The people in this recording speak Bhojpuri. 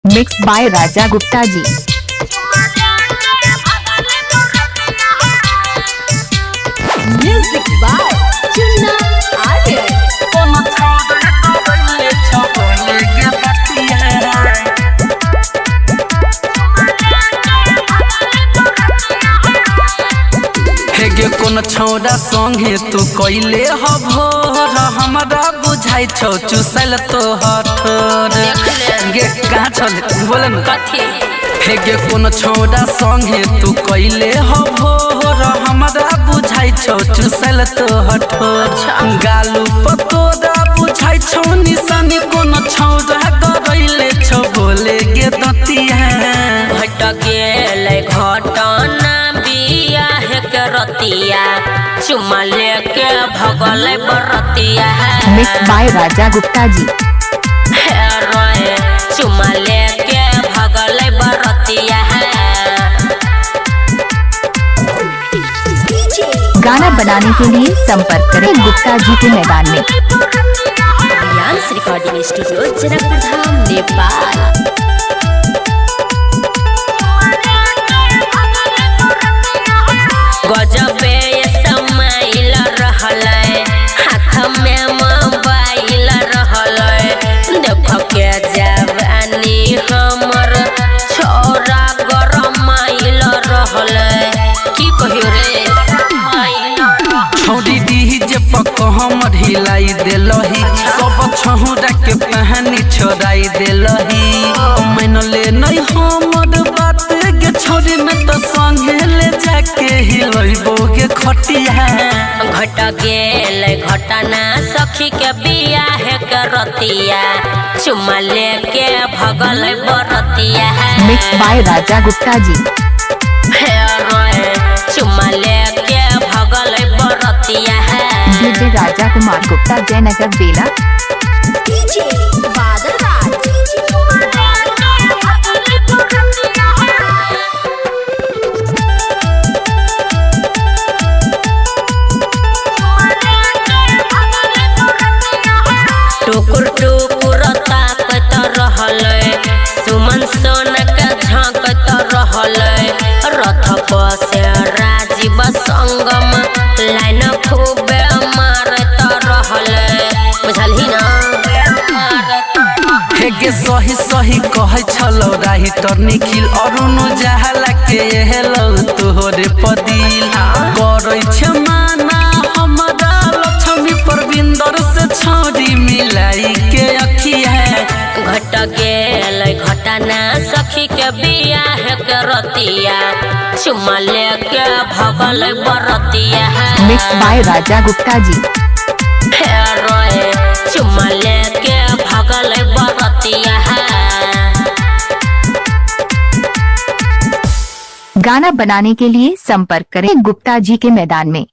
Mixed by Raja Gupta ji. Music by Chunna Arya. हेगे कोन छौड़ा संगे तू कइले हभोर हमरा बुझाइ छौ चुसल तो हठोर गे कहाँ छले बोले न कथी हेगे कोन छौड़ा संगे तू कइले हभोर हमरा बुझाइ छौ चुसल तो हठोर गालू पतोरा बुझाइ छौ निशानी कोन छौड़ा गइले छौ बोले गे दतिया घट गेलै घटना बियाह के रतिया चुमा लेके भगल बरतिया Mixed by Raja Gupta ji. हे रोए चुमा लेके भगल बरतिया गाना बनाने के लिए संपर्क करें गुप्ता जी के मैदान में। रियांस रिकॉर्डिंग स्टूडियो जनकपुर धाम नेपाल। गजबे समाइल रहलै हाथ में मोबाइल रहलै देख के जवानी हमर छोरा गरमाइल रहलै की कहियो रे छोड़ी डीजे पक हमर हिलाई देलही सब छहुरा के पहनी छोड़ाई देलही मैन ले नहीं हमर बात गे छोड़ी में तो संगे ले जाके हिलैबो गे खटिया घट गेल घटना सखी के बियाह के रतिया चुमा लेके भगल बरतिया Mixed by Raja Gupta ji. हे रोए चुमा लेके भगल बरतिया DJ राजा कुमार गुप्ता जयनगर बेला। बादल टुकुर टुकुर ताकत रहलै सुमन सोनक झांकत रहलै रथ बसे राजीव संगम लाइन खूबे मारत रहलै बुझलही ना हेगे सही सही कहै छलौ राइटर निखिल अरुण जहला के हेलौ तोहरे पदिल करै छै माना हमरा लक्ष्मी परविंदर से छौड़ी मिलाई के अखिया घट गेल घटना सखी के बियाह के रतिया चुमा लेके भगल बरतिया Mixed by Raja Gupta ji. हे रोए चुमा लेके भगल बरतिया गाना बनाने के लिए संपर्क करें गुप्ता जी के मैदान में।